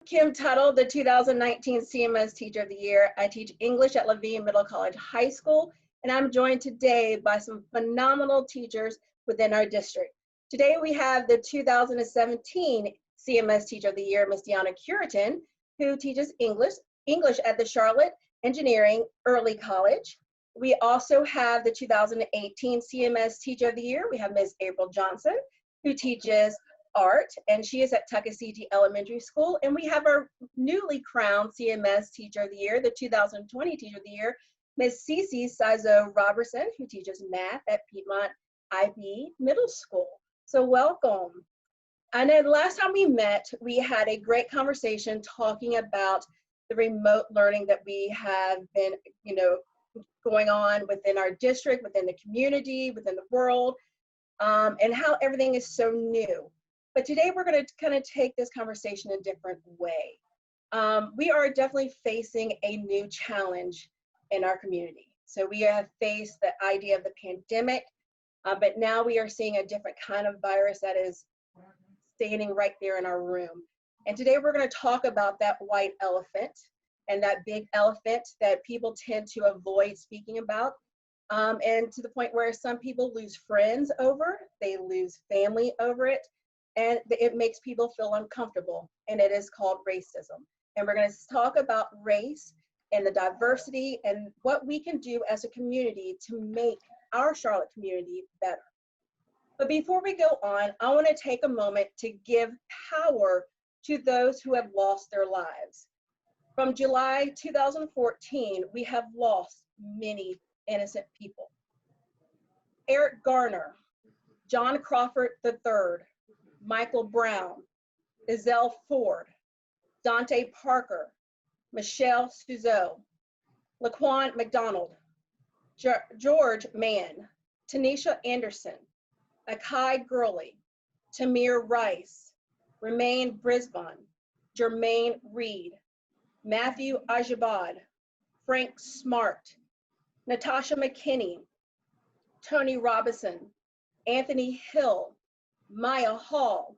Kim Tuttle, the 2019 CMS Teacher of the Year. I teach English at Levine Middle College High School, and I'm joined today by some phenomenal teachers within our district. Today we have the 2017 CMS Teacher of the Year, Ms. Deanna Cureton, who teaches English at the Charlotte Engineering Early College. We also have the 2018 CMS Teacher of the Year. We have Ms. April Johnson, who teaches art, and she is at Tuckasegee Elementary School. And we have our newly crowned CMS Teacher of the Year, the 2020 Teacher of the Year, Ms. Cece Sizoo-Roberson, who teaches math at Piedmont IB Middle School. So welcome. And then last time we met, we had a great conversation talking about the remote learning that we have been, going on within our district, within the community, within the world, and how everything is so new. But today we're going to kind of take this conversation a different way. We are definitely facing a new challenge in our community. So we have faced the idea of the pandemic, but now we are seeing a different kind of virus that is standing right there in our room. And today we're going to talk about that white elephant and that big elephant that people tend to avoid speaking about. And to the point where some people lose friends over, they lose family over it, and it makes people feel uncomfortable, and it is called racism. And we're going to talk about race and the diversity and what we can do as a community to make our Charlotte community better. But before we go on, I want to take a moment to give power to those who have lost their lives. From July 2014, we have lost many innocent people. Eric Garner, John Crawford III, Michael Brown, Ezell Ford, Dante Parker, Michelle Suzeau, Laquan McDonald, George Mann, Tanisha Anderson, Akai Gurley, Tamir Rice, Remain Brisbane, Jermaine Reed, Matthew Ajibad, Frank Smart, Natasha McKinney, Tony Robinson, Anthony Hill, Maya Hall,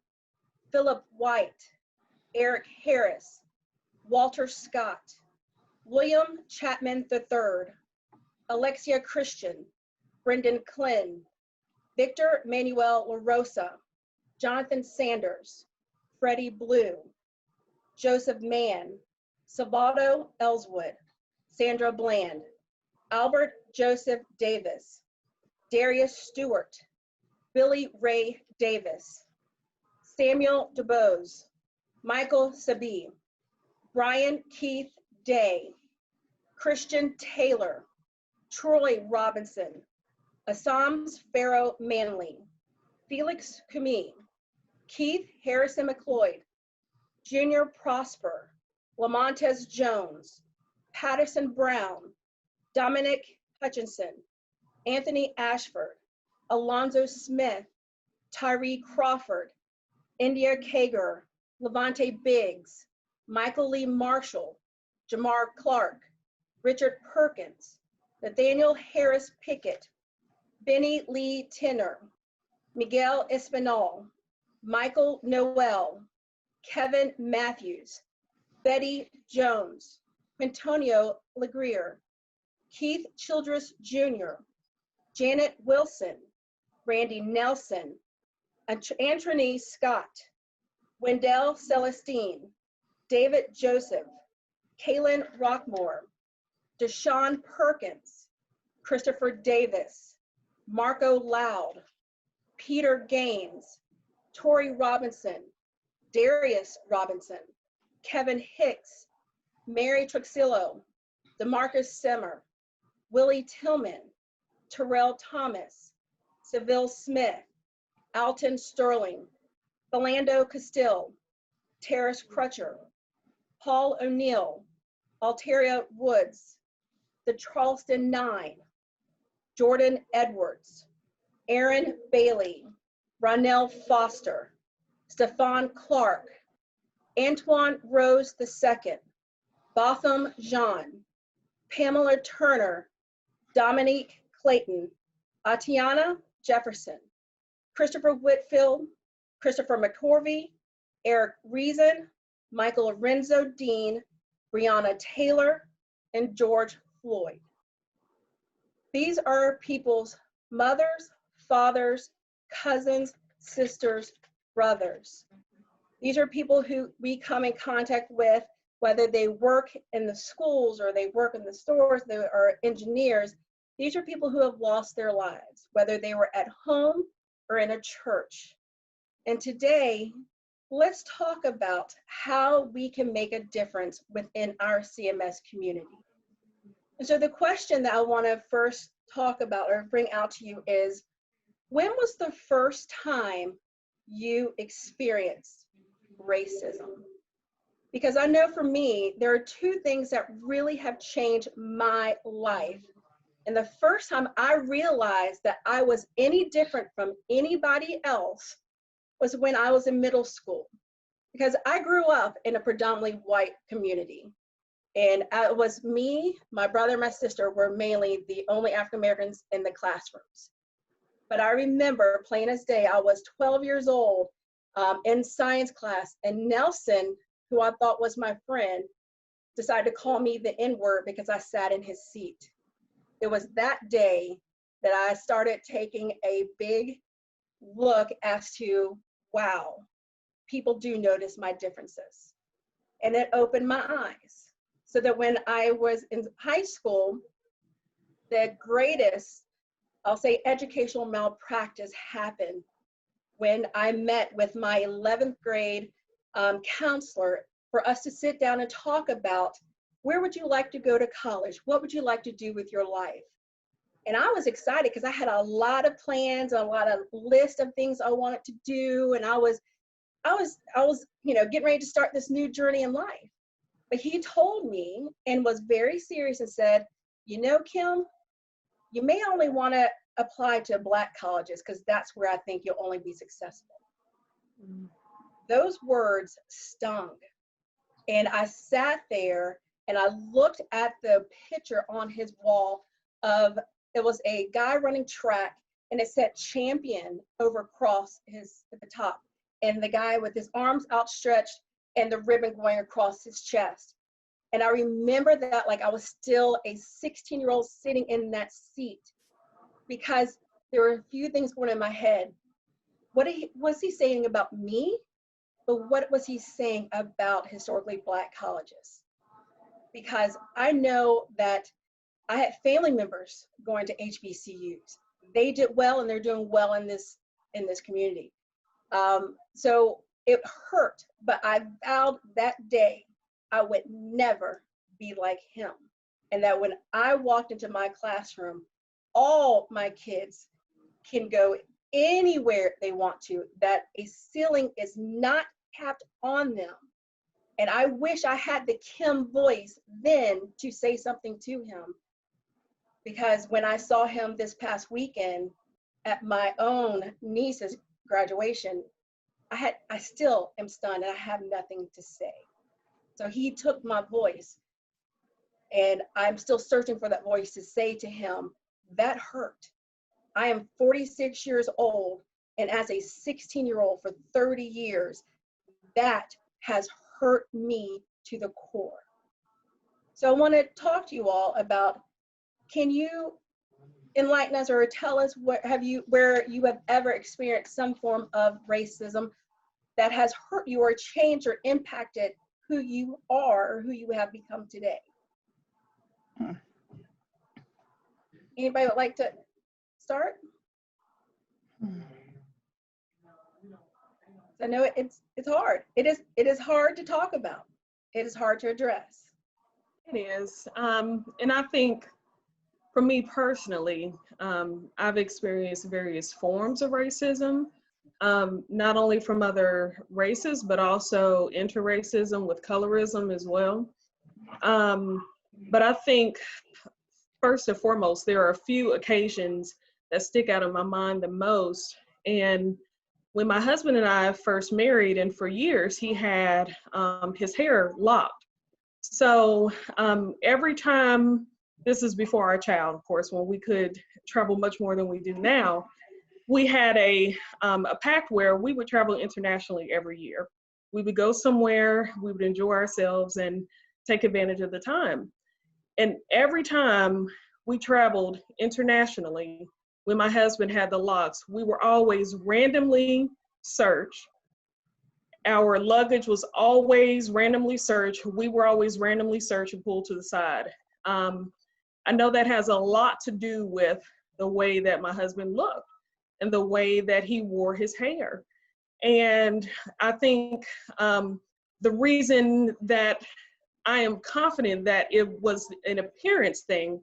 Philip White, Eric Harris, Walter Scott, William Chapman III, Alexia Christian, Brendan Klin, Victor Manuel LaRosa, Jonathan Sanders, Freddie Blue, Joseph Mann, Salvador Ellswood, Sandra Bland, Albert Joseph Davis, Darius Stewart, Billy Ray Davis, Samuel DuBose, Michael Sabi, Brian Keith Day, Christian Taylor, Troy Robinson, Assams Farrow Manley, Felix Kumi, Keith Harrison McLeod, Junior Prosper, Lamontez Jones, Patterson Brown, Dominic Hutchinson, Anthony Ashford, Alonzo Smith, Tyree Crawford, India Kager, Levante Biggs, Michael Lee Marshall, Jamar Clark, Richard Perkins, Nathaniel Harris Pickett, Benny Lee Tinner, Miguel Espinal, Michael Noel, Kevin Matthews, Betty Jones, Quintonio Legrier, Keith Childress Jr., Janet Wilson, Randy Nelson, Anthony Scott, Wendell Celestine, David Joseph, Kaylin Rockmore, Deshaun Perkins, Christopher Davis, Marco Loud, Peter Gaines, Tori Robinson, Darius Robinson, Kevin Hicks, Mary Truxillo, DeMarcus Simmer, Willie Tillman, Terrell Thomas, Seville Smith, Alton Sterling, Philando Castile, Terrace Crutcher, Paul O'Neill, Alteria Woods, the Charleston Nine, Jordan Edwards, Aaron Bailey, Ronell Foster, Stephon Clark, Antoine Rose II, Botham Jean, Pamela Turner, Dominique Clayton, Atiana Jefferson, Christopher Whitfield, Christopher McCorvey, Eric Reason, Michael Lorenzo Dean, Breonna Taylor, and George Floyd. These are people's mothers, fathers, cousins, sisters, brothers. These are people who we come in contact with, whether they work in the schools or they work in the stores, they are engineers. These are people who have lost their lives, whether they were at home or in a church. And today, let's talk about how we can make a difference within our CMS community. And so the question that I want to first talk about or bring out to you is, when was the first time you experienced racism? Because I know for me, there are two things that really have changed my life. And the first time I realized that I was any different from anybody else was when I was in middle school. Because I grew up in a predominantly white community. And it was me, my brother, and my sister were mainly the only African Americans in the classrooms. But I remember, plain as day, I was 12 years old in science class, and Nelson, who I thought was my friend, decided to call me the N-word because I sat in his seat. It was that day that I started taking a big look as to, wow, people do notice my differences. And it opened my eyes. So that when I was in high school, the greatest, I'll say, educational malpractice happened when I met with my 11th grade counselor for us to sit down and talk about, where would you like to go to college? What would you like to do with your life? And I was excited because I had a lot of plans, a lot of list of things I wanted to do. And I was, getting ready to start this new journey in life. But he told me and was very serious and said, you know, Kim, you may only want to apply to Black colleges because that's where I think you'll only be successful. Mm. Those words stung. And I sat there and I looked at the picture on his wall of, it was a guy running track and it said champion over across at the top. And the guy with his arms outstretched and the ribbon going across his chest. And I remember that like I was still a 16-year-old sitting in that seat, because there were a few things going in my head. What was he saying about me? But what was he saying about historically Black colleges? Because I know that I had family members going to HBCUs. They did well and they're doing well in this community. So it hurt, but I vowed that day I would never be like him. And that when I walked into my classroom, all my kids can go anywhere they want to, that a ceiling is not capped on them. And I wish I had the Kim voice then to say something to him. Because when I saw him this past weekend at my own niece's graduation, I still am stunned and I have nothing to say. So he took my voice and I'm still searching for that voice to say to him, that hurt. I am 46 years old, and as a 16-year-old for 30 years, that has hurt me to the core. So I want to talk to you all about, can you enlighten us or tell us where you have ever experienced some form of racism that has hurt you or changed or impacted who you are or who you have become today? Anybody would like to start? I know it's hard. It is hard to talk about. It is hard to address. It is, and I think for me personally, I've experienced various forms of racism, not only from other races, but also interracism with colorism as well. But I think first and foremost, there are a few occasions that stick out in my mind the most. And when my husband and I first married, and for years, he had his hair locked. So every time, this is before our child, of course, when we could travel much more than we do now, we had a pact where we would travel internationally every year. We would go somewhere, we would enjoy ourselves and take advantage of the time. And every time we traveled internationally, when my husband had the locks, we were always randomly searched. Our luggage was always randomly searched. We were always randomly searched and pulled to the side. I know that has a lot to do with the way that my husband looked and the way that he wore his hair. And I think the reason that I am confident that it was an appearance thing,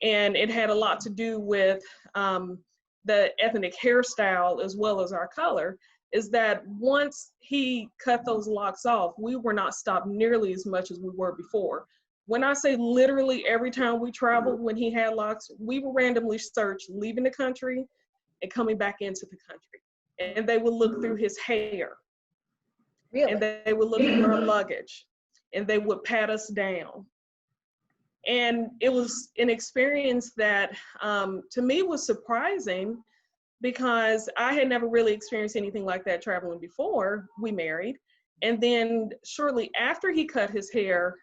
and it had a lot to do with the ethnic hairstyle as well as our color, is that once he cut those locks off, we were not stopped nearly as much as we were before. When I say literally every time we traveled when he had locks, we were randomly searched leaving the country and coming back into the country. And they would look through his hair. Really? And they would look through our luggage. And they would pat us down. And it was an experience that to me was surprising, because I had never really experienced anything like that traveling before we married. And then shortly after he cut his hair,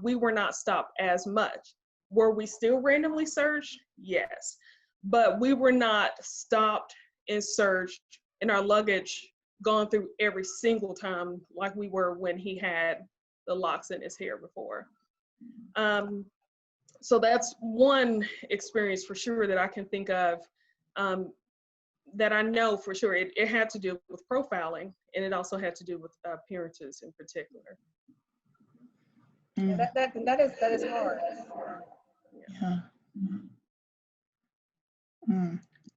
we were not stopped as much. Were we still randomly searched? Yes. But we were not stopped and searched and our luggage gone through every single time like we were when he had the locks in his hair before. So that's one experience for sure that I can think of, that I know for sure it had to do with profiling, and it also had to do with appearances in particular. Yeah, that is hard. Yeah.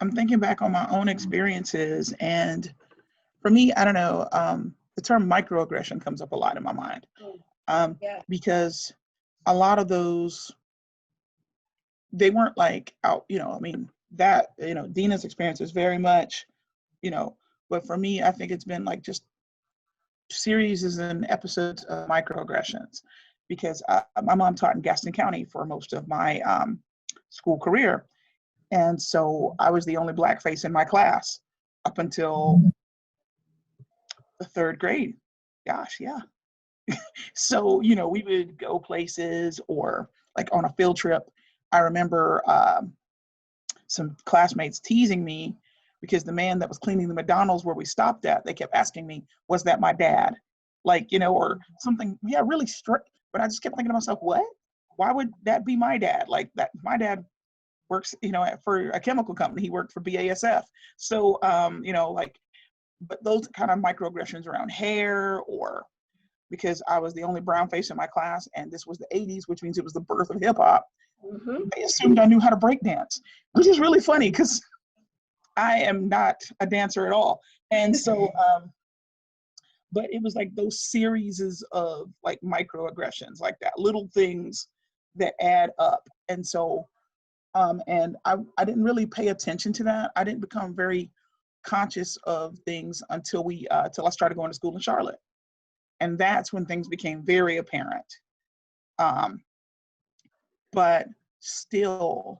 I'm thinking back on my own experiences, and for me, I don't know, the term microaggression comes up a lot in my mind, because a lot of those, they weren't like out, I mean, that, Deanna's experience is very much, but for me, I think it's been like just series and episodes of microaggressions, because my mom taught in Gaston County for most of my school career. And so I was the only Black face in my class up until the 3rd grade. Gosh, yeah. So, we would go places or like on a field trip. I remember some classmates teasing me because the man that was cleaning the McDonald's where we stopped at, they kept asking me, was that my dad? Like, or something, really strict. But I just kept thinking to myself, what? Why would that be my dad? Like that, my dad works, for a chemical company. He worked for BASF. So, but those kind of microaggressions around hair, or because I was the only brown face in my class, and this was the 80s, which means it was the birth of hip hop. They assumed I knew how to break dance, which is really funny because I am not a dancer at all. And so, but it was like those series of like microaggressions, like that, little things that add up. And so, and I didn't really pay attention to that. I didn't become very conscious of things until till I started going to school in Charlotte. And that's when things became very apparent. But still,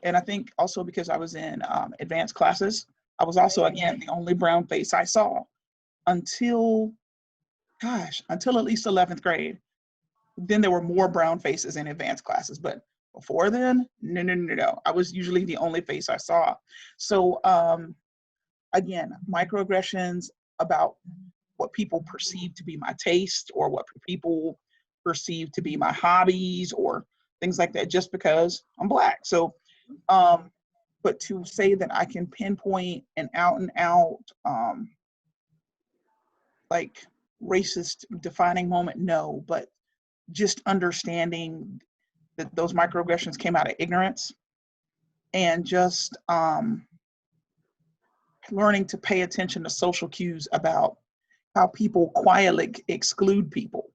and I think also because I was in advanced classes, I was also, again, the only brown face I saw until at least 11th grade. Then there were more brown faces in advanced classes, but before then, no. I was usually the only face I saw. So again, microaggressions about what people perceive to be my taste, or what people perceive to be my hobbies, or things like that, just because I'm Black. So, but to say that I can pinpoint an out and out, like racist defining moment, no, but just understanding that those microaggressions came out of ignorance, and just learning to pay attention to social cues about how people quietly exclude people.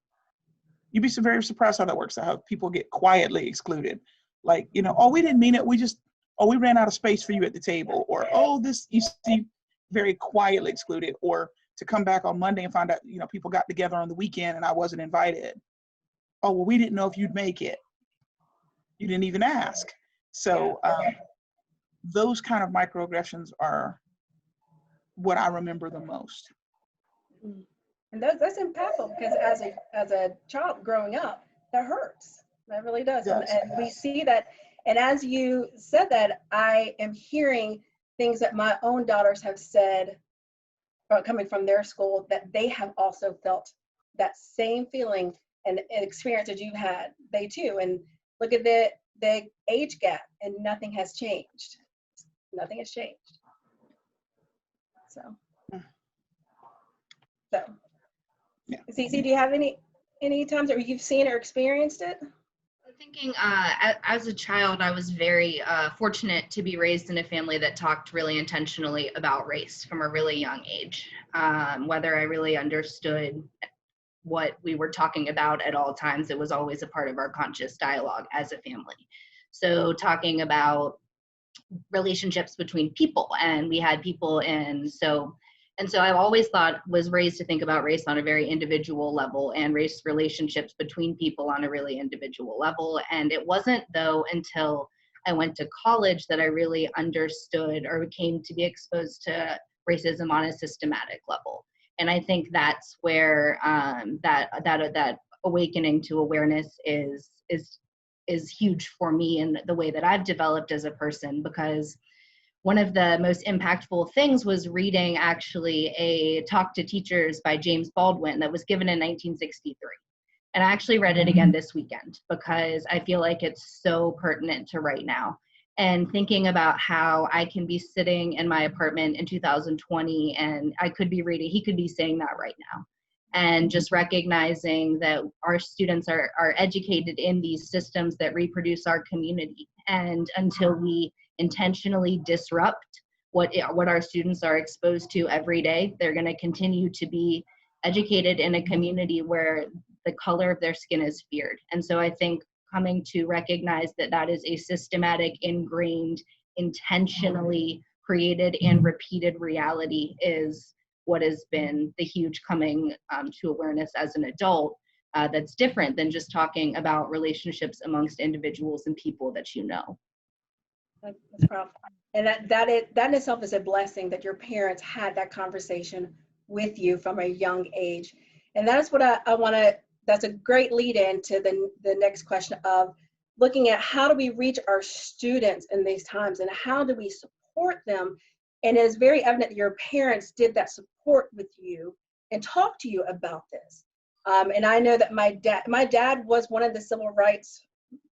You'd be very surprised how that works, how people get quietly excluded. Like, oh, we didn't mean it. We ran out of space for you at the table. Or, oh, this, you see, very quietly excluded. Or to come back on Monday and find out, people got together on the weekend and I wasn't invited. Oh, well, we didn't know if you'd make it. You didn't even ask. So those kind of microaggressions are what I remember the most. And that's impactful, because as a child growing up, that hurts. That really does. And we see that. And as you said that, I am hearing things that my own daughters have said coming from their school, that they have also felt that same feeling and experience that you've had. They too. And look at the age gap, and nothing has changed. Nothing has changed. So yeah. Cece, do you have any times that you've seen or experienced it? Thinking as a child, I was very fortunate to be raised in a family that talked really intentionally about race from a really young age. Whether I really understood what we were talking about at all times, it was always a part of our conscious dialogue as a family. So talking about relationships between people, and we had people in, and so I've always was raised to think about race on a very individual level, and race relationships between people on a really individual level. And it wasn't though until I went to college that I really understood or came to be exposed to racism on a systematic level. And I think that's where that awakening to awareness is huge for me in the way that I've developed as a person, because one of the most impactful things was reading actually a Talk to Teachers by James Baldwin that was given in 1963. And I actually read it again this weekend because I feel like it's so pertinent to right now. And thinking about how I can be sitting in my apartment in 2020 and I could be reading, he could be saying that right now. And just recognizing that our students are educated in these systems that reproduce our community. And until we intentionally disrupt what our students are exposed to every day, they're going to continue to be educated in a community where the color of their skin is feared. And so I think coming to recognize that that is a systematic, ingrained, intentionally created and repeated reality is what has been the huge coming to awareness as an adult, that's different than just talking about relationships amongst individuals and people that you know. That's powerful. And that in itself is a blessing, that your parents had that conversation with you from a young age. And that's what I want to, that's a great lead in to the next question of looking at how do we reach our students in these times and how do we support them. And it is very evident that your parents did that support with you and talked to you about this. And I know that my dad was one of the civil rights,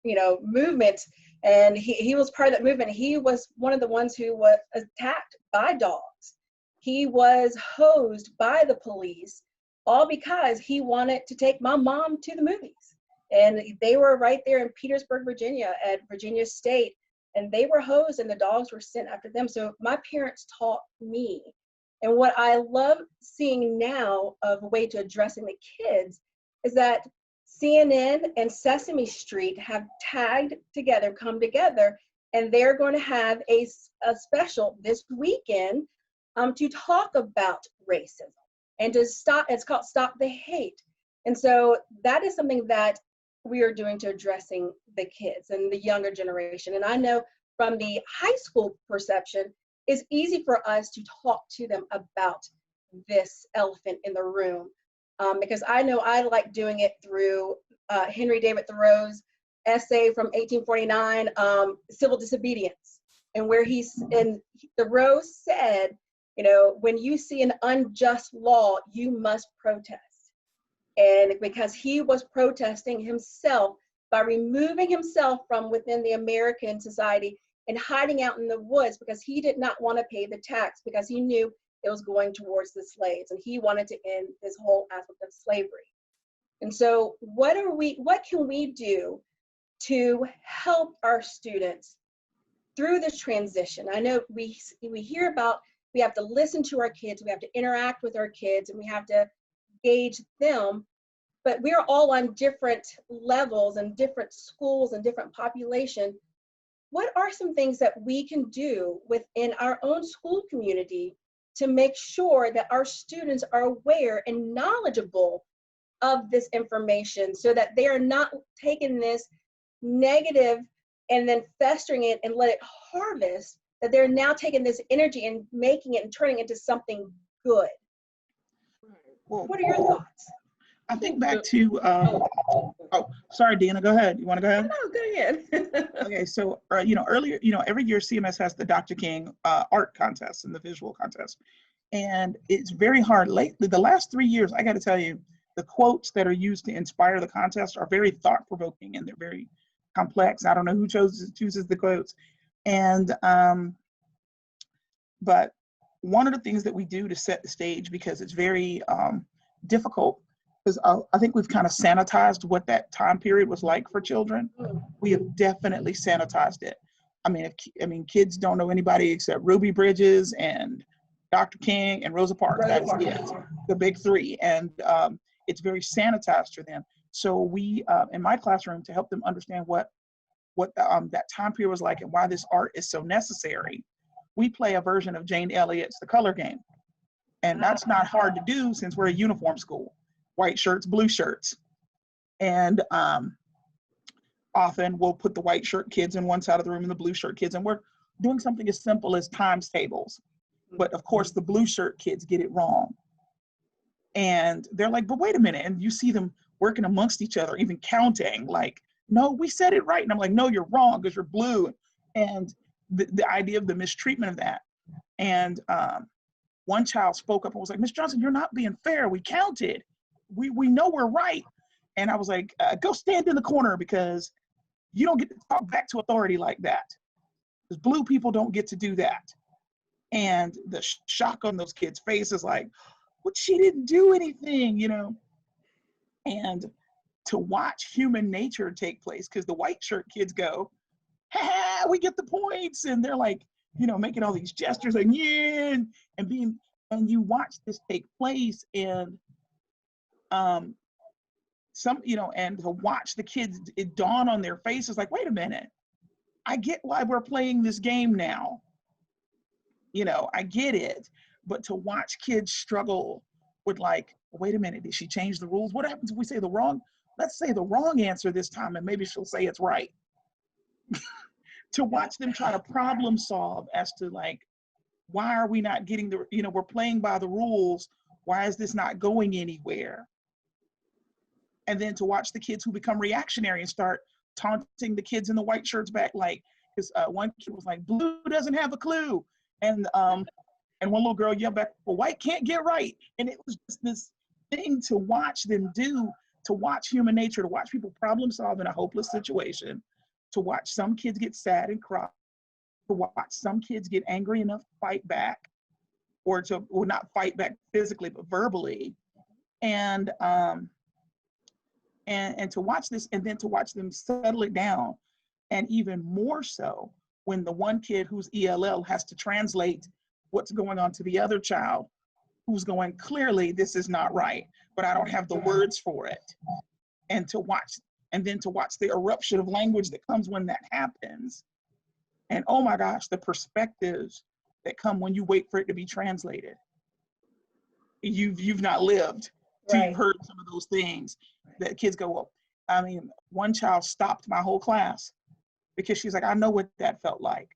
movements, and he was part of that movement. He was one of the ones who was attacked by dogs. He was hosed by the police, all because he wanted to take my mom to the movies. And they were right there in Petersburg, Virginia, at Virginia State. And they were hosed and the dogs were sent after them. So my parents taught me. And what I love seeing now of a way to addressing the kids is that CNN and Sesame Street have come together, and they're going to have a special this weekend to talk about racism and to stop, it's called Stop the Hate. And so that is something that we are doing to addressing the kids and the younger generation. And I know from the high school perception, it's easy for us to talk to them about this elephant in the room, because I know I like doing it through Henry David Thoreau's essay from 1849, Civil Disobedience, and where Thoreau said, when you see an unjust law, you must protest. And because he was protesting himself by removing himself from within the American society and hiding out in the woods because he did not want to pay the tax because he knew it was going towards the slaves, and he wanted to end this whole aspect of slavery. And so what can we do to help our students through this transition? I know we hear about, we have to listen to our kids, we have to interact with our kids, and we have to gauge them, but we're all on different levels and different schools and different population. What are some things that we can do within our own school community to make sure that our students are aware and knowledgeable of this information so that they are not taking this negative and then festering it and let it harvest, that they're now taking this energy and making it and turning it into something good? Well, What are your thoughts? I think back to, oh, sorry, Deanna, go ahead. You want to go ahead? No, go ahead. Okay, so, earlier, every year CMS has the Dr. King art contest and the visual contest. And it's very hard. Lately, the last 3 years, I got to tell you, the quotes that are used to inspire the contest are very thought-provoking and they're very complex. I don't know who chooses the quotes. And, but one of the things that we do to set the stage, because it's very difficult, because I think we've kind of sanitized what that time period was like for children. We have definitely sanitized it. I mean, kids don't know anybody except Ruby Bridges and Dr. King and Rosa Parks. That's it, the big three. And it's very sanitized for them. So we, in my classroom, to help them understand what that time period was like and why this art is so necessary, we play a version of Jane Elliott's The Color Game. And that's not hard to do since we're a uniform school. White shirts, blue shirts. And often we'll put the white shirt kids in one side of the room and the blue shirt kids, and we're doing something as simple as times tables. But of course, the blue shirt kids get it wrong. And they're like, but wait a minute. And you see them working amongst each other, even counting, like, no, we said it right. And I'm like, no, you're wrong because you're blue. And the idea of the mistreatment of that. And one child spoke up and was like, Miss Johnson, you're not being fair. We counted. We know we're right. And I was like, go stand in the corner because you don't get to talk back to authority like that. Because blue people don't get to do that. And the shock on those kids' faces, like, but she didn't do anything, And to watch human nature take place, because the white shirt kids go, ha, we get the points. And they're like, making all these gestures like, yeah, and you watch this take place, and and to watch the kids, it dawn on their faces like, wait a minute, I get why we're playing this game now. I get it. But to watch kids struggle with like, wait a minute, did she change the rules? What happens if we say let's say the wrong answer this time and maybe she'll say it's right. To watch them try to problem solve as to like, why are we not getting we're playing by the rules. Why is this not going anywhere? And then to watch the kids who become reactionary and start taunting the kids in the white shirts back, like, because one kid was like, blue doesn't have a clue. And one little girl yelled back, well, white can't get right. And it was just this thing to watch them do, to watch human nature, to watch people problem solve in a hopeless situation, to watch some kids get sad and cry, to watch some kids get angry enough to fight back, or not fight back physically, but verbally. And to watch this, and then to watch them settle it down. And even more so when the one kid who's ELL has to translate what's going on to the other child who's going, clearly this is not right, but I don't have the words for it. And then to watch the eruption of language that comes when that happens. And oh my gosh, the perspectives that come when you wait for it to be translated. You've not lived till you've heard some of those things that kids go, well, I mean, one child stopped my whole class because she's like, I know what that felt like,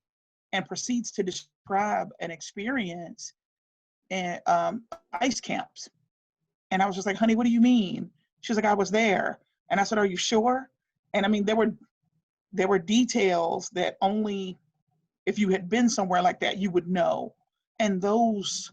and proceeds to describe an experience in ice camps. And I was just like, honey, what do you mean? She's like, I was there. And I said, are you sure? And I mean, there were details that only if you had been somewhere like that, you would know. And those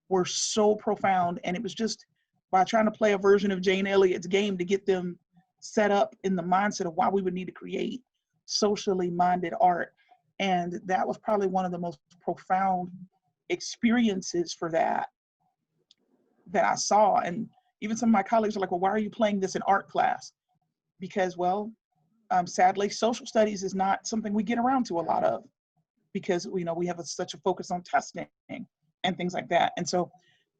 were so profound. And it was just by trying to play a version of Jane Elliott's game to get them set up in the mindset of why we would need to create socially minded art. And that was probably one of the most profound experiences for that I saw. And even some of my colleagues are like, well, why are you playing this in art class? Because, well, sadly, social studies is not something we get around to a lot of, because we have such a focus on testing and things like that. And so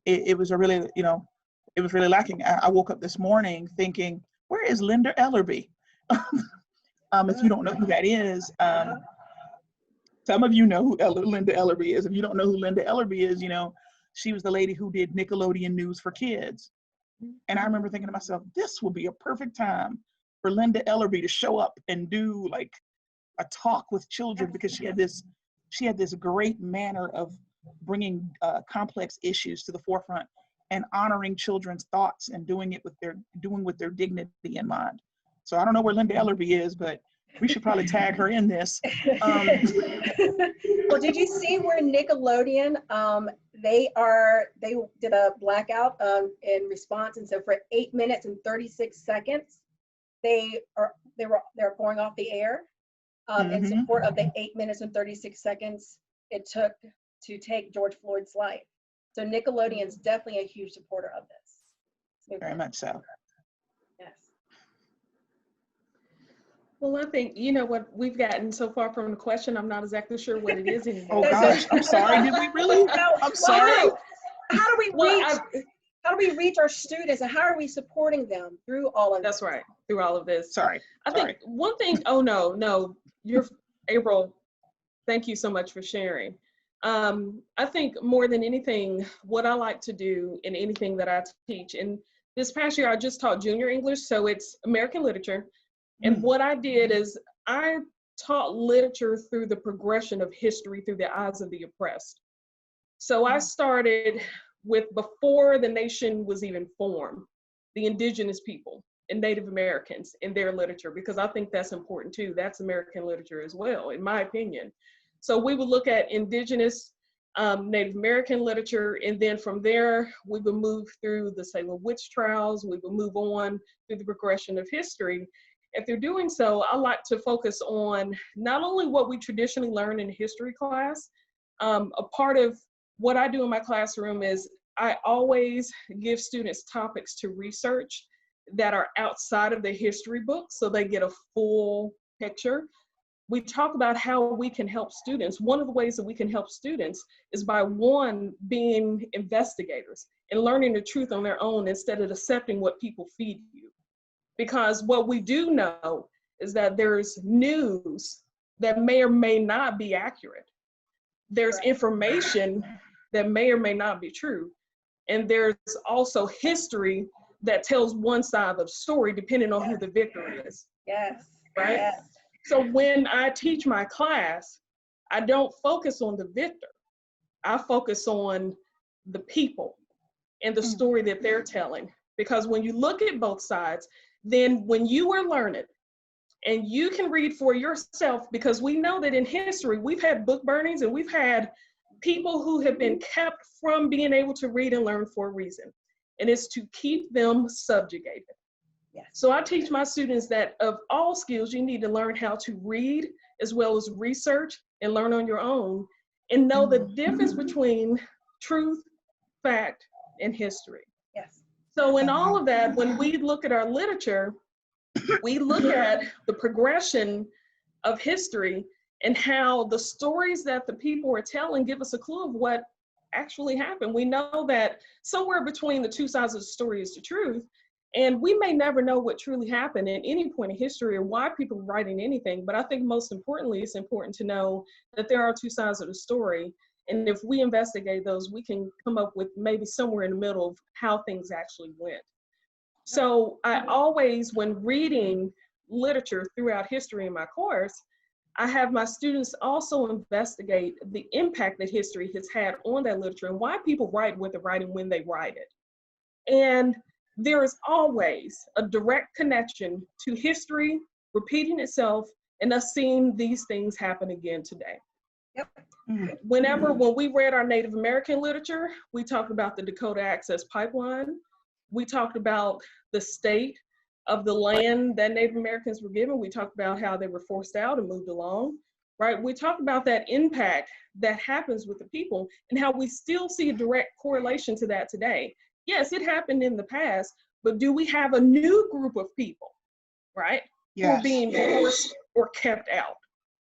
it was really lacking. I woke up this morning thinking, where is Linda Ellerby? If you don't know who that is, some of you know who Linda Ellerby is. If you don't know who Linda Ellerby is, she was the lady who did Nickelodeon News for Kids. And I remember thinking to myself, this will be a perfect time for Linda Ellerby to show up and do like a talk with children, because she had this great manner of bringing complex issues to the forefront. and honoring children's thoughts and doing with their dignity in mind. So I don't know where Linda Ellerby is, but we should probably tag her in this. Well, did you see where Nickelodeon, they did a blackout in response, and so for 8 minutes and 36 seconds, they're going off the air in support of the 8 minutes and 36 seconds it took to take George Floyd's life. So Nickelodeon is definitely a huge supporter of this. Very much so. Yes. Well, I think, you know what, we've gotten so far from the question, I'm not exactly sure what it is anymore. Oh gosh, I'm sorry, did we really? No, I'm sorry. How do we reach our students, and how are we supporting them through all of this? That's right, through all of this. Sorry. I think one thing, oh no, you're, April, thank you so much for sharing. I think more than anything, what I like to do in anything that I teach, and this past year I just taught junior English, so it's American literature. And what I did is I taught literature through the progression of history through the eyes of the oppressed. So I started with before the nation was even formed, the indigenous people and Native Americans in their literature, because I think that's important too. That's American literature as well, in my opinion. So we would look at indigenous Native American literature, and then from there, we would move through the Salem witch trials, we would move on through the progression of history. And through doing so, I like to focus on not only what we traditionally learn in history class. A part of what I do in my classroom is I always give students topics to research that are outside of the history book, so they get a full picture. We talk about how we can help students. One of the ways that we can help students is by, one, being investigators and learning the truth on their own instead of accepting what people feed you. Because what we do know is that there's news that may or may not be accurate. There's information that may or may not be true. And there's also history that tells one side of the story depending on who the victor is. Yes. Right? Yes. So when I teach my class, I don't focus on the victor. I focus on the people and the story that they're telling. Because when you look at both sides, then when you are learned and you can read for yourself, because we know that in history, we've had book burnings and we've had people who have been kept from being able to read and learn for a reason. And it's to keep them subjugated. Yes. So I teach my students that of all skills, you need to learn how to read as well as research and learn on your own and know the difference between truth, fact, and history. Yes. So in all of that, when we look at our literature, we look at the progression of history and how the stories that the people are telling give us a clue of what actually happened. We know that somewhere between the two sides of the story is the truth. And we may never know what truly happened at any point in history or why people are writing anything. But I think most importantly, it's important to know that there are two sides of the story. And if we investigate those, we can come up with maybe somewhere in the middle of how things actually went. So I always, when reading literature throughout history in my course, I have my students also investigate the impact that history has had on that literature and why people write what they're writing when they write it. And there is always a direct connection to history repeating itself and us seeing these things happen again today. Yep. When we read our Native American literature, we talked about the Dakota Access Pipeline. We talked about the state of the land that Native Americans were given. We talked about how they were forced out and moved along, right? We talked about that impact that happens with the people and how we still see a direct correlation to that today. Yes, it happened in the past, but do we have a new group of people, right? Yes. Who are being forced or kept out,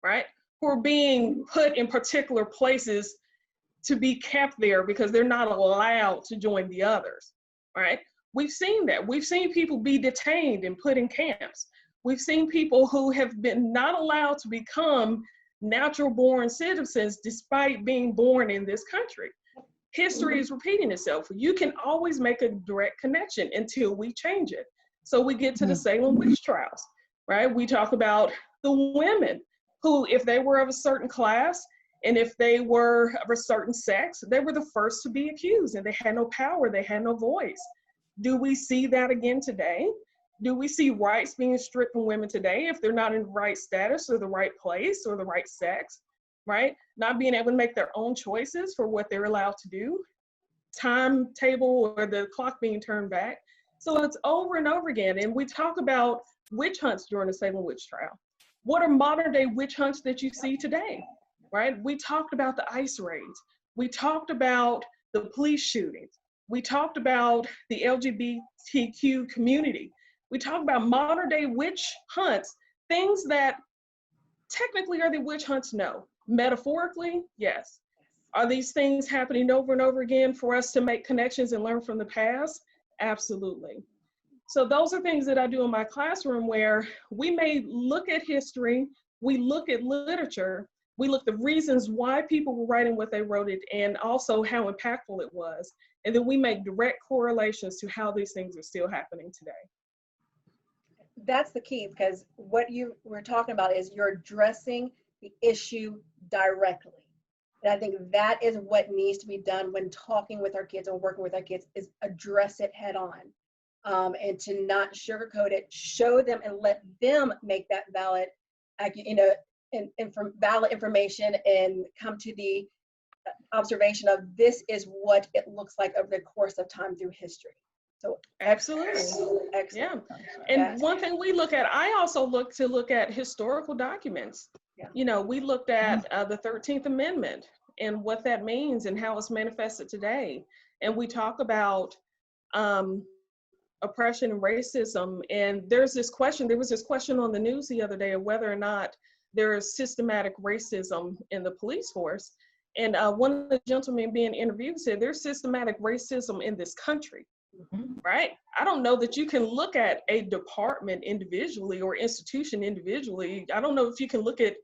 right? Who are being put in particular places to be kept there because they're not allowed to join the others, right? We've seen that. We've seen people be detained and put in camps. We've seen people who have been not allowed to become natural born citizens despite being born in this country. History is repeating itself. You can always make a direct connection until we change it. So we get to the Salem witch trials, right? We talk about the women who, if they were of a certain class And if they were of a certain sex, they were the first to be accused, and they had no power, they had no voice. Do we see that again today? Do we see rights being stripped from women today if they're not in the right status or the right place or the right sex, right? Not being able to make their own choices for what they're allowed to do, timetable or the clock being turned back. So it's over and over again. And we talk about witch hunts during the Salem witch trial. What are modern day witch hunts that you see today, right? We talked about the ICE raids. We talked about the police shootings. We talked about the LGBTQ community. We talk about modern day witch hunts, things that technically are they witch hunts? No. Metaphorically, yes. Are these things happening over and over again for us to make connections and learn from the past? Absolutely. So those are things that I do in my classroom where we may look at history, we look at literature, we look at the reasons why people were writing what they wrote it and also how impactful it was. And then we make direct correlations to how these things are still happening today. That's the key, because what you were talking about is you're addressing the issue directly. And I think that is what needs to be done when talking with our kids and working with our kids, is address it head on, and to not sugarcoat it, show them and let them make that valid, valid information and come to the observation of this is what it looks like over the course of time through history. So absolutely. Excellent. Yeah. And one thing we look at, I also look at historical documents. Yeah. You know, we looked at the 13th Amendment and what that means and how it's manifested today. And we talk about oppression and racism. And there was this question on the news the other day of whether or not there is systematic racism in the police force. And one of the gentlemen being interviewed said there's systematic racism in this country. Right? I don't know that you can look at a department individually or institution individually. I don't know if you can look at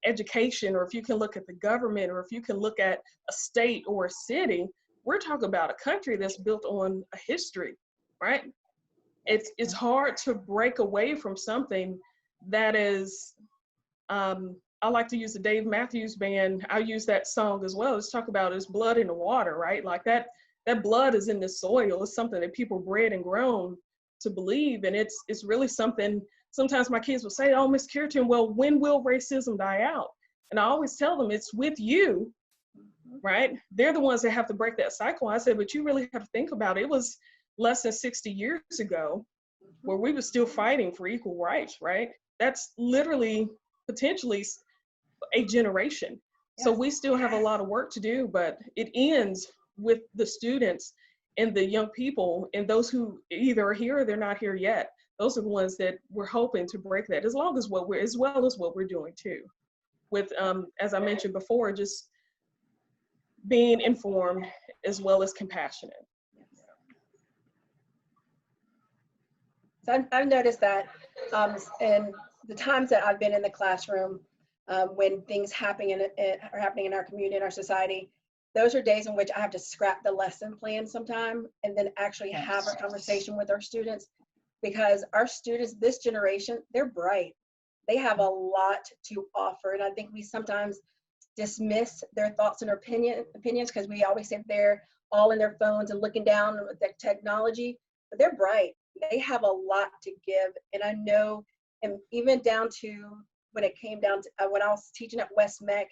education or if you can look at the government or if you can look at a state or a city. We're talking about a country that's built on a history, right? It's hard to break away from something that is, I like to use the Dave Matthews Band. I use that song as well. Let's talk about his blood in the water, right? Like that blood is in the soil. It's something that people bred and grown to believe. And it's really something, sometimes my kids will say, oh, Miss Cureton, well, when will racism die out? And I always tell them it's with you, right? They're the ones that have to break that cycle. I said, but you really have to think about it. It was less than 60 years ago where we were still fighting for equal rights, right? That's literally potentially a generation. Yes. So we still have a lot of work to do, but it ends with the students and the young people and those who either are here or they're not here yet. Those are the ones that we're hoping to break that, as well as what we're doing too. With, as I mentioned before, just being informed as well as compassionate. So I've noticed that in the times that I've been in the classroom, when things are happening in our community, in our society, those are days in which I have to scrap the lesson plan sometime and then actually have a conversation with our students, because our students, this generation, they're bright. They have a lot to offer. And I think we sometimes dismiss their thoughts and opinions because we always say they're all in their phones and looking down at the technology, but they're bright. They have a lot to give. And I know, and even down to when it came down to when I was teaching at West Meck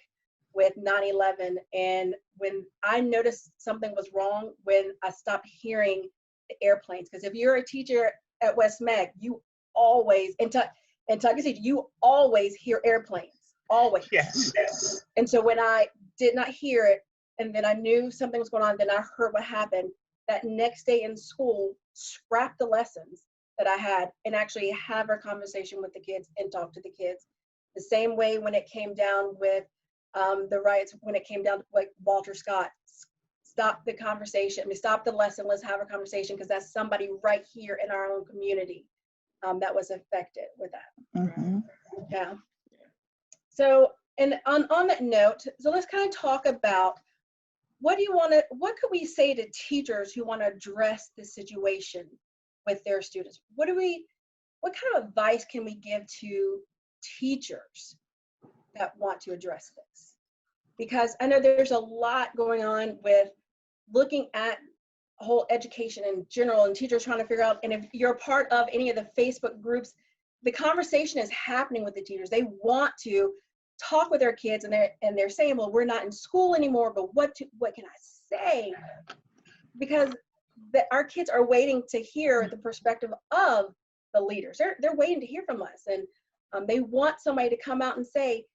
with 9/11, and when I noticed something was wrong, when I stopped hearing the airplanes, because if you're a teacher at West Meck, you always, in Tuckett City, you always hear airplanes, always. Yes. And so when I did not hear it, and then I knew something was going on, then I heard what happened. That next day in school, scrap the lessons that I had and actually have a conversation with the kids and talk to the kids. The same way when it came down with the riots, when it came down to like Walter Scott, stop the conversation. I mean, stop the lesson. Let's have a conversation, because that's somebody right here in our own community that was affected with that. Mm-hmm. Yeah. So, and on that note, so let's kind of talk about what could we say to teachers who want to address this situation with their students? What kind of advice can we give to teachers that want to address this? because I know there's a lot going on with looking at whole education in general and teachers trying to figure out, and if you're a part of any of the Facebook groups, the conversation is happening with the teachers. They want to talk with their kids, and they're saying, well, we're not in school anymore, but what can I say? Because our kids are waiting to hear the perspective of the leaders. They're waiting to hear from us, and they want somebody to come out and say,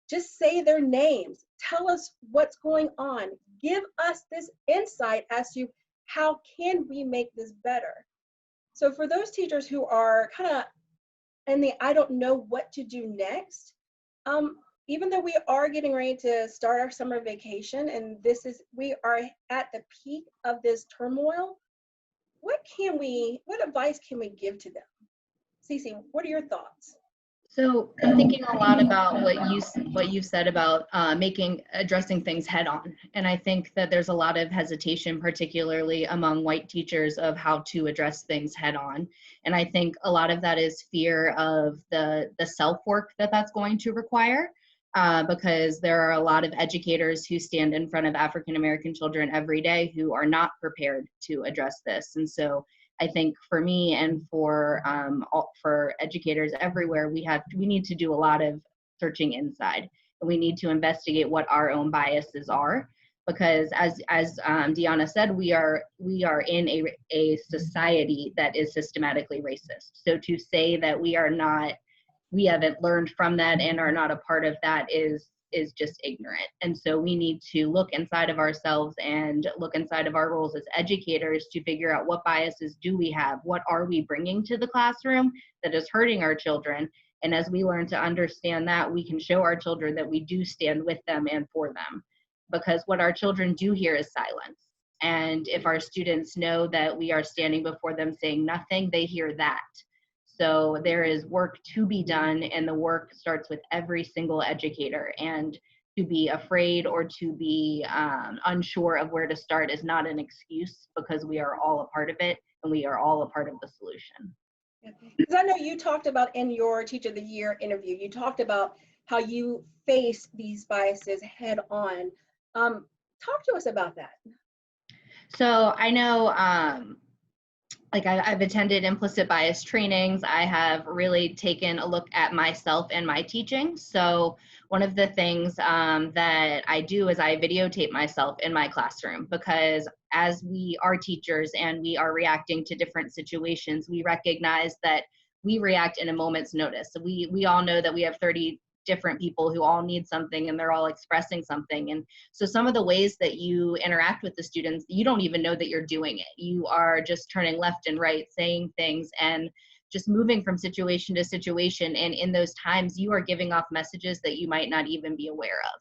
just say their names, tell us what's going on, give us this insight as to how can we make this better. So for those teachers who are kind of in the I don't know what to do next, even though we are getting ready to start our summer vacation, and we are at the peak of this turmoil, what advice can we give to them? Cece, what are your thoughts? So I'm thinking a lot about what you said about addressing things head on. And I think that there's a lot of hesitation, particularly among white teachers, of how to address things head on. And I think a lot of that is fear of the self-work that's going to require, because there are a lot of educators who stand in front of African-American children every day who are not prepared to address this. And so I think for me and for educators everywhere, we need to do a lot of searching inside, and we need to investigate what our own biases are, because as Deanna said, we are in a society that is systematically racist. So to say that we haven't learned from that and are not a part of that is just ignorant. And so we need to look inside of ourselves and look inside of our roles as educators to figure out what biases do we have, what are we bringing to the classroom that is hurting our children. And as we learn to understand that, we can show our children that we do stand with them and for them, because what our children do hear is silence. And if our students know that we are standing before them saying nothing, they hear that. So there is work to be done, and the work starts with every single educator. And to be afraid or to be unsure of where to start is not an excuse, because we are all a part of it, and we are all a part of the solution. Because I know you talked about in your Teacher of the Year interview, you talked about how you face these biases head on. Talk to us about that. So I know, I've attended implicit bias trainings. I have really taken a look at myself and my teaching. So one of the things that I do is I videotape myself in my classroom, because as we are teachers and we are reacting to different situations, we recognize that we react in a moment's notice. So we all know that we have 30 different people who all need something, and they're all expressing something. And so some of the ways that you interact with the students, you don't even know that you're doing it. You are just turning left and right, saying things, and just moving from situation to situation. And in those times, you are giving off messages that you might not even be aware of.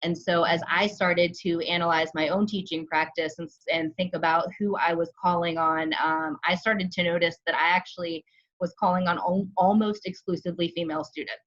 And so as I started to analyze my own teaching practice and think about who I was calling on, I started to notice that I actually was calling on almost exclusively female students.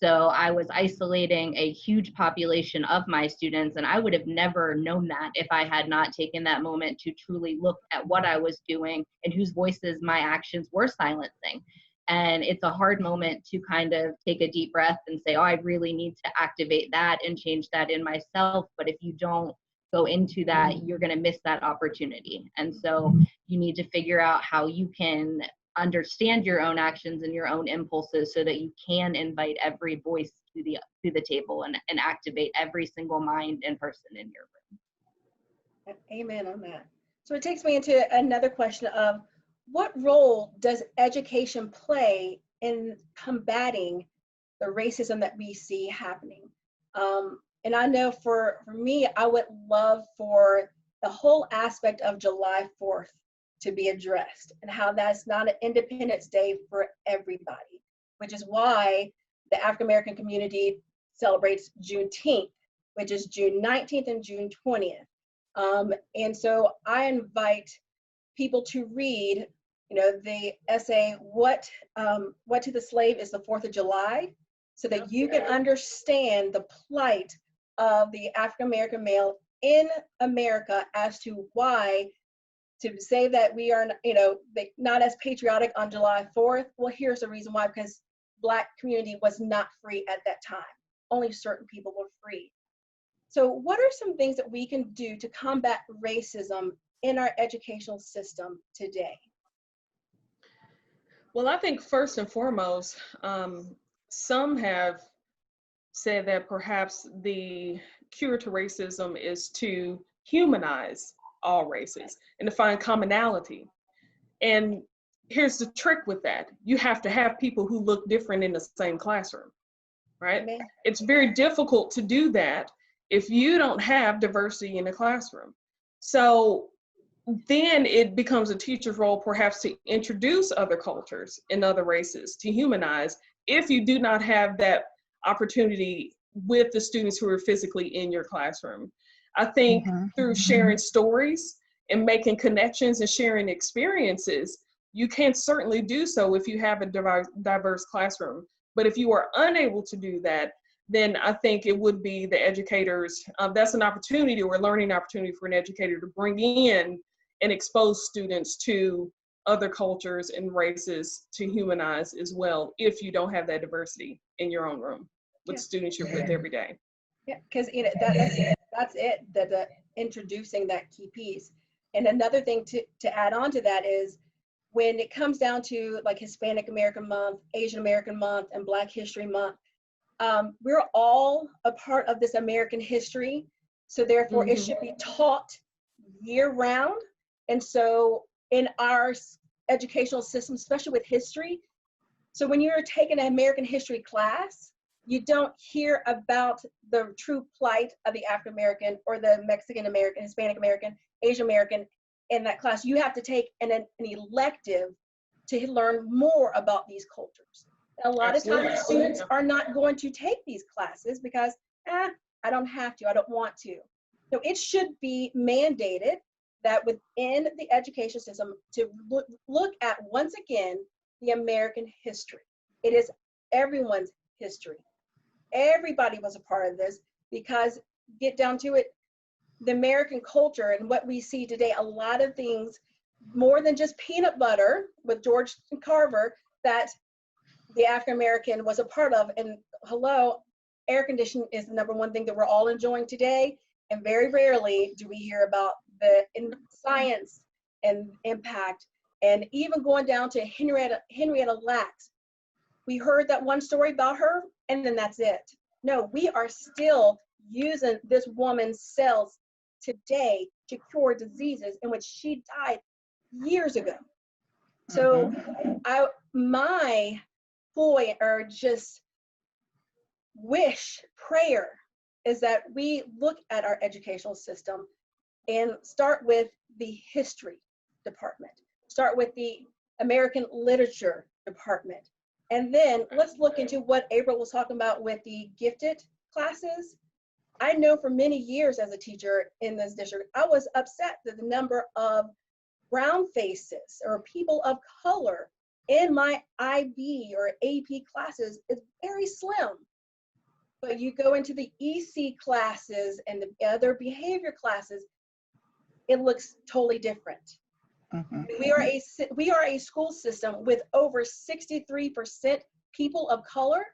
So I was isolating a huge population of my students, and I would have never known that if I had not taken that moment to truly look at what I was doing and whose voices my actions were silencing. And it's a hard moment to kind of take a deep breath and say, oh, I really need to activate that and change that in myself. But if you don't go into that, you're going to miss that opportunity. And so you need to figure out how you can understand your own actions and your own impulses so that you can invite every voice to the table and activate every single mind and person in your room. Amen on that. So it takes me into another question of what role does education play in combating the racism that we see happening? And I know for me, I would love for the whole aspect of July 4th to be addressed, and how that's not an Independence Day for everybody, which is why the African American community celebrates Juneteenth, which is June 19th and June 20th. And so I invite people to read, the essay, What to the Slave is the 4th of July, so that you can understand the plight of the African American male in America as to why to say that we are, not as patriotic on July 4th. Well, here's the reason why: because Black community was not free at that time. Only certain people were free. So what are some things that we can do to combat racism in our educational system today? Well, I think first and foremost, some have said that perhaps the cure to racism is to humanize all races and to find commonality. And here's the trick with that. You have to have people who look different in the same classroom, right? Amen. It's very difficult to do that if you don't have diversity in the classroom. So then it becomes a teacher's role perhaps to introduce other cultures and other races, to humanize, if you do not have that opportunity with the students who are physically in your classroom. I think through sharing stories and making connections and sharing experiences, you can certainly do so if you have a diverse classroom. But if you are unable to do that, then I think it would be the educators, that's an opportunity or a learning opportunity for an educator to bring in and expose students to other cultures and races, to humanize as well, if you don't have that diversity in your own room with students you're with every day. Yeah, because that's it, the introducing that key piece. And another thing to add on to that is when it comes down to like Hispanic American Month, Asian American Month, and Black History Month, we're all a part of this American history. So therefore it should be taught year round. And so in our educational system, especially with history, so when you're taking an American history class, you don't hear about the true plight of the African American or the Mexican American, Hispanic American, Asian American in that class. You have to take an elective to learn more about these cultures. And a lot of times students are not going to take these classes because, I don't have to, I don't want to. So it should be mandated that within the education system to look at, once again, the American history. It is everyone's history. Everybody was a part of this, because get down to it, the American culture and what we see today, a lot of things, more than just peanut butter with George Carver, that the African American was a part of. And hello, air conditioning is the number one thing that we're all enjoying today. And very rarely do we hear about the science and impact. And even going down to Henrietta Lacks, we heard that one story about her, and then that's it. No, we are still using this woman's cells today to cure diseases in which she died years ago. So my point, or just wish, prayer, is that we look at our educational system and start with the history department, start with the American literature department. And then let's look into what April was talking about with the gifted classes. I know for many years as a teacher in this district, I was upset that the number of brown faces or people of color in my IB or AP classes is very slim. But you go into the EC classes and the other behavior classes, it looks totally different. We are a school system with over 63% people of color.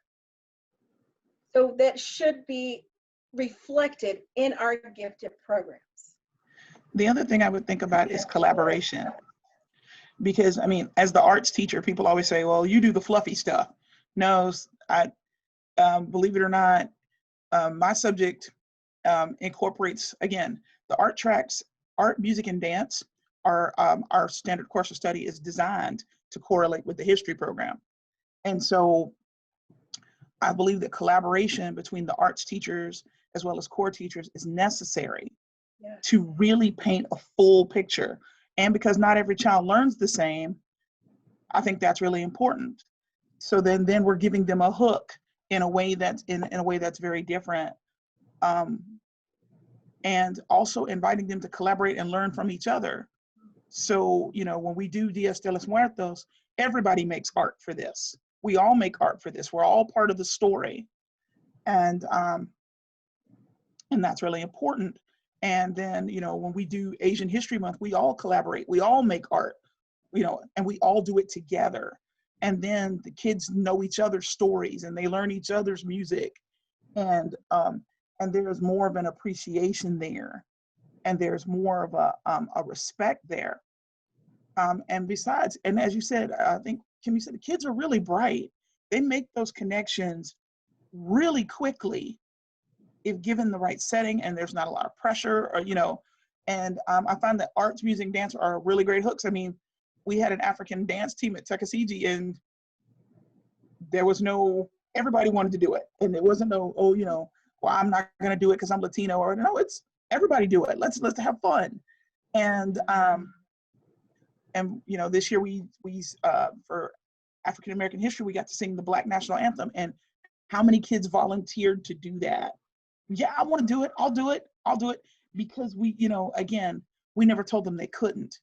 So that should be reflected in our gifted programs. The other thing I would think about is collaboration. Because, I mean, as the arts teacher, people always say, well, you do the fluffy stuff. No, I believe it or not, my subject incorporates, again, the art tracks, art, music, and dance. Our standard course of study is designed to correlate with the history program. And so I believe that collaboration between the arts teachers as well as core teachers is necessary to really paint a full picture. And because not every child learns the same, I think that's really important. So then we're giving them a hook in a way that's in a way that's very different. And also inviting them to collaborate and learn from each other. So, you know, when we do Dias de los Muertos, everybody makes art for this. We all make art for this. We're all part of the story. And that's really important. And then, you know, when we do Asian History Month, we all collaborate. We all make art, you know, and we all do it together. And then the kids know each other's stories and they learn each other's music. And and there's more of an appreciation there, and there's more of a respect there. And besides, and as you said, I think Kimmy said, the kids are really bright. They make those connections really quickly if given the right setting and there's not a lot of pressure, or, you know, and I find that arts, music, dance are really great hooks. I mean, we had an African dance team at Tuckasegee, and there was no, everybody wanted to do it. And there wasn't no, oh, you know, well, I'm not going to do it because I'm Latino, or no, it's everybody do it. Let's have fun. And you know, this year we for African American history, we got to sing the Black National Anthem, and how many kids volunteered to do that? Yeah, I want to do it. I'll do it. I'll do it. Because we, you know, again, we never told them they couldn't.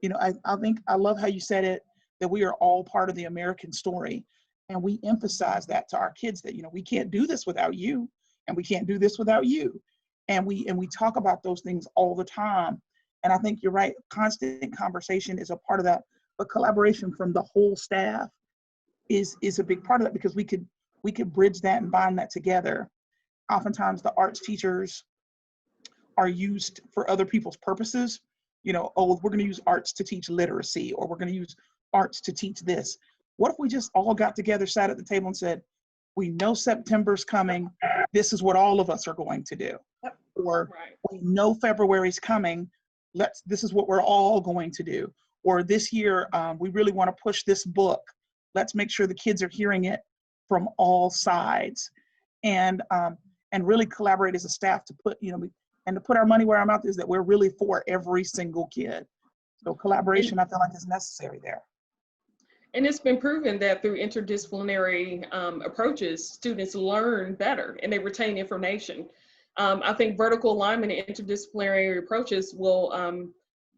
You know, I think, I love how you said it, that we are all part of the American story. And we emphasize that to our kids, that, you know, we can't do this without you, and we can't do this without you. And we talk about those things all the time. And I think you're right, constant conversation is a part of that, but collaboration from the whole staff is a big part of that, because we could bridge that and bind that together. Oftentimes the arts teachers are used for other people's purposes. You know, oh, we're going to use arts to teach literacy, or we're going to use arts to teach this. What if we just all got together, sat at the table and said, we know September's coming, this is what all of us are going to do. Yep. Or we know February's coming, this is what we're all going to do. Or this year, we really want to push this book. Let's make sure the kids are hearing it from all sides. And really collaborate as a staff to put, you know, and to put our money where our mouth is, that we're really for every single kid. So collaboration, I feel like, is necessary there. And it's been proven that through interdisciplinary approaches, students learn better and they retain information. I think vertical alignment and interdisciplinary approaches will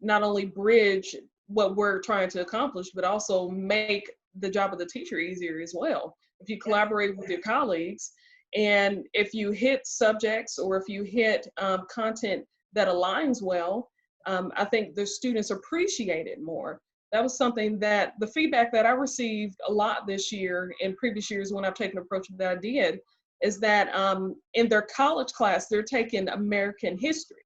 not only bridge what we're trying to accomplish, but also make the job of the teacher easier as well. If you collaborate with your colleagues, and if you hit subjects, or if you hit content that aligns well, I think the students appreciate it more. That was something that, the feedback that I received a lot this year, in previous years when I've taken the approach that I did, is that in their college class, they're taking American history.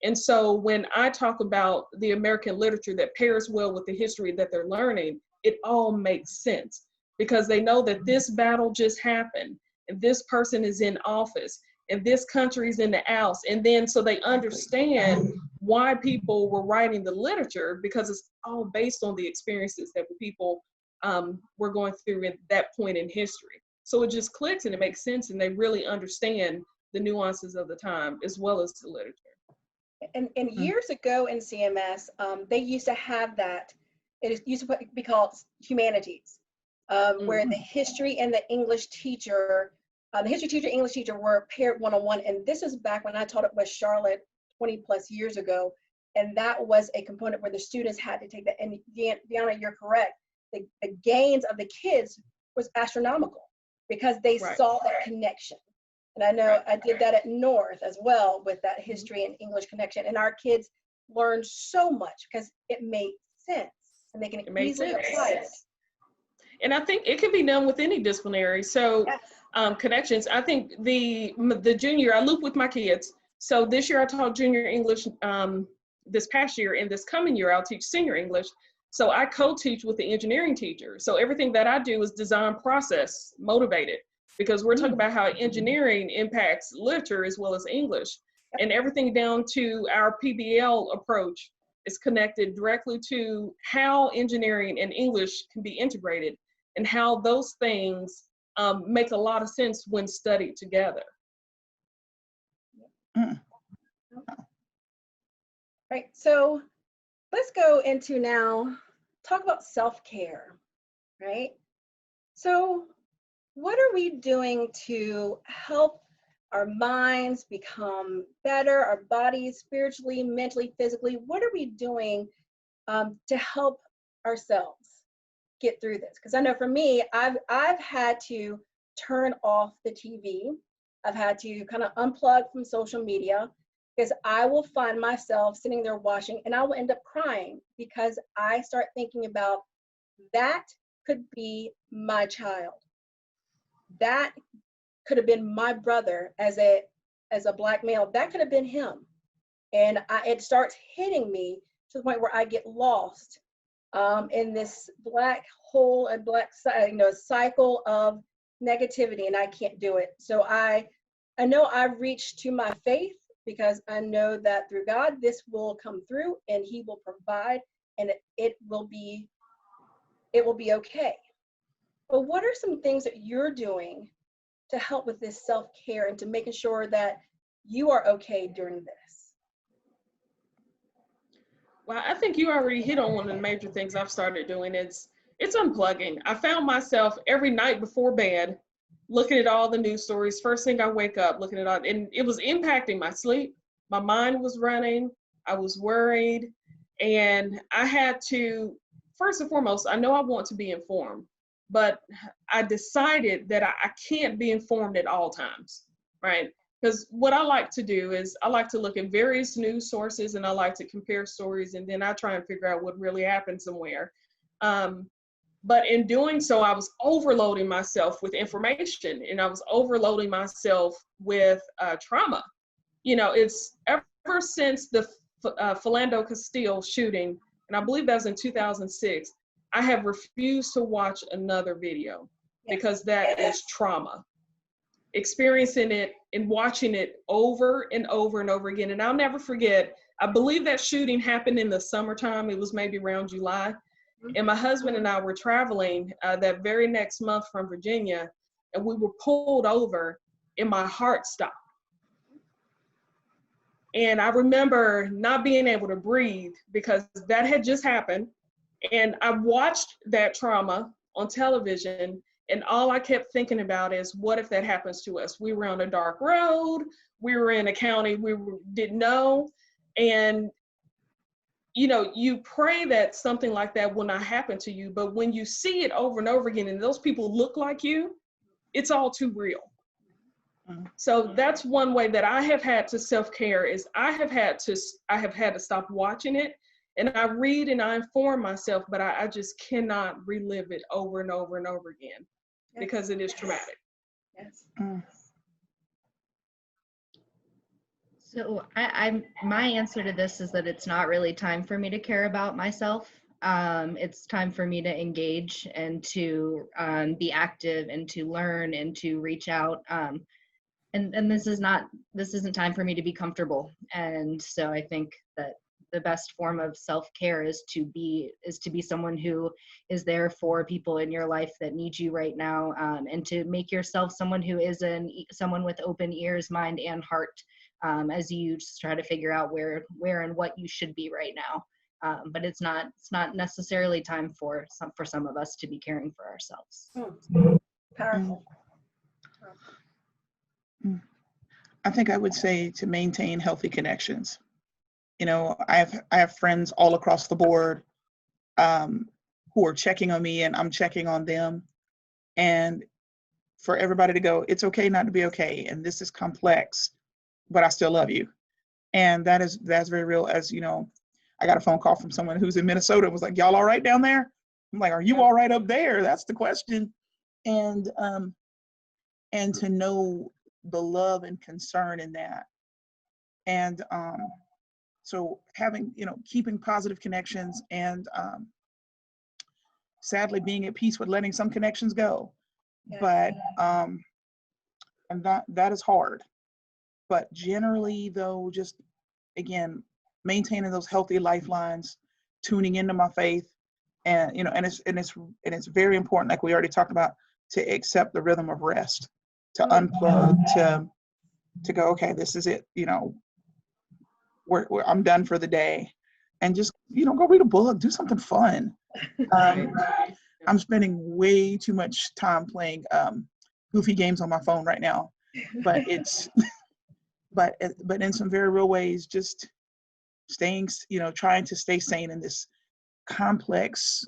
And so when I talk about the American literature that pairs well with the history that they're learning, it all makes sense, because they know that this battle just happened, and this person is in office, and this country's in the Alps. And then so they understand why people were writing the literature, because it's all based on the experiences that the people were going through at that point in history. So it just clicks and it makes sense, and they really understand the nuances of the time as well as the literature. And years ago in CMS, they used to have that. It used to be called humanities, where the history and the English teacher, English teacher were paired one-on-one. And this is back when I taught at West Charlotte 20 plus years ago. And that was a component where the students had to take that. And Deanna, you're correct. The gains of the kids was astronomical, because they saw that connection. And I know I did that at North as well, with that history and English connection. And our kids learned so much because it made sense, and they can easily apply it. And I think it can be done with any disciplinary. So connections, I think the junior, I loop with my kids. So this year I taught junior English this past year, and this coming year I'll teach senior English. So I co-teach with the engineering teacher. So everything that I do is design process motivated, because we're talking about how engineering impacts literature as well as English. And everything down to our PBL approach is connected directly to how engineering and English can be integrated, and how those things make a lot of sense when studied together. Right, so let's go into now, talk about self-care, right? So what are we doing to help our minds become better, our bodies spiritually, mentally, physically? What are we doing to help ourselves get through this? Because I know for me, I've had to turn off the TV. I've had to kind of unplug from social media, because I will find myself sitting there watching, and I will end up crying, because I start thinking about, that could be my child. That could have been my brother as a as a Black male, that could have been him. And it starts hitting me to the point where I get lost in this black hole and cycle of negativity, and I can't do it. So I know I've reached to my faith, because I know that through God, this will come through and he will provide, and it will be okay. But what are some things that you're doing to help with this self-care and to making sure that you are okay during this? Well, I think you already hit on one of the major things I've started doing. It's unplugging. I found myself every night before bed looking at all the news stories. First thing I wake up, looking at all, and it was impacting my sleep. My mind was running. I was worried. And I had to, first and foremost, I know I want to be informed, but I decided that I can't be informed at all times, right? Because what I like to do is I like to look at various news sources, and I like to compare stories, and then I try and figure out what really happened somewhere. But in doing so, I was overloading myself with information, and I was overloading myself with trauma. You know, it's ever since the Philando Castile shooting, and I believe that was in 2006, I have refused to watch another video because that is trauma. Experiencing it and watching it over and over and over again. And I'll never forget, I believe that shooting happened in the summertime. It was maybe around July. And my husband and I were traveling that very next month from Virginia, and we were pulled over, and my heart stopped. And I remember not being able to breathe because that had just happened. And I watched that trauma on television, and all I kept thinking about is, what if that happens to us? We were on a dark road. We were in a county we didn't know. And, you know, you pray that something like that will not happen to you. But when you see it over and over again, and those people look like you, it's all too real. So that's one way that I have had to self-care, is I have had to stop watching it. And I read and I inform myself, but I just cannot relive it over and over and over again because it is traumatic. Yes. So my answer to this is that it's not really time for me to care about myself. It's time for me to engage and to be active and to learn and to reach out. And this isn't time for me to be comfortable. And so I think that the best form of self-care is to be someone who is there for people in your life that need you right now, and to make yourself someone who is someone with open ears, mind, and heart, as you just try to figure out where and what you should be right now. But it's not necessarily time for some of us to be caring for ourselves. Powerful. I think I would say to maintain healthy connections. You know, I have friends all across the board who are checking on me, and I'm checking on them. And for everybody to go, it's okay not to be okay, and this is complex, but I still love you. And that's very real. As you know, I got a phone call from someone who's in Minnesota and was like, "Y'all all right down there?" I'm like, "Are you all right up there?" That's the question. And to know the love and concern in that. And so having, keeping positive connections, and sadly being at peace with letting some connections go. But and that is hard. But generally though, just again, maintaining those healthy lifelines, tuning into my faith, and it's very important, like we already talked about, to accept the rhythm of rest, to unplug, to go, okay, this is it, I'm done for the day, and just go read a book, do something fun. I'm spending way too much time playing goofy games on my phone right now, but it's but in some very real ways, just staying, trying to stay sane in this complex,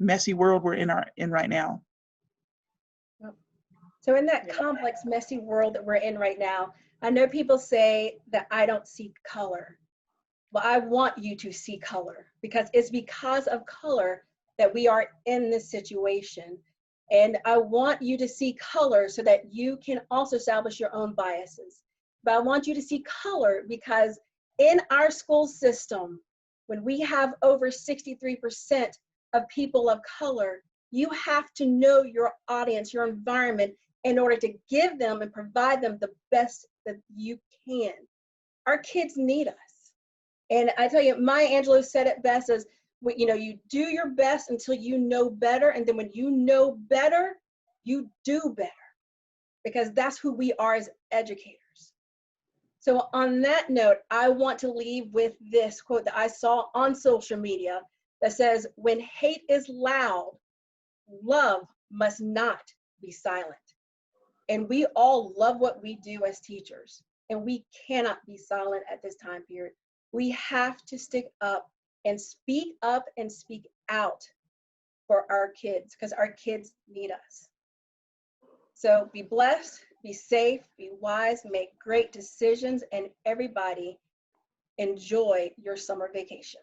messy world we're in right now. So in that complex, messy world that we're in right now, I know people say that I don't see color. Well, I want you to see color, because it's because of color that we are in this situation. And I want you to see color so that you can also establish your own biases. but I want you to see color, because in our school system, when we have over 63% of people of color, you have to know your audience, your environment, in order to give them and provide them the best that you can. Our kids need us. And I tell you, Maya Angelou said it best as, you know, you do your best until you know better. And then when you know better, you do better, because that's who we are as educators. So on that note, I want to leave with this quote that I saw on social media that says, when hate is loud, love must not be silent. And we all love what we do as teachers, and we cannot be silent at this time period. We have to stick up and speak out for our kids, because our kids need us. So be blessed, be safe, be wise, make great decisions, and everybody enjoy your summer vacation.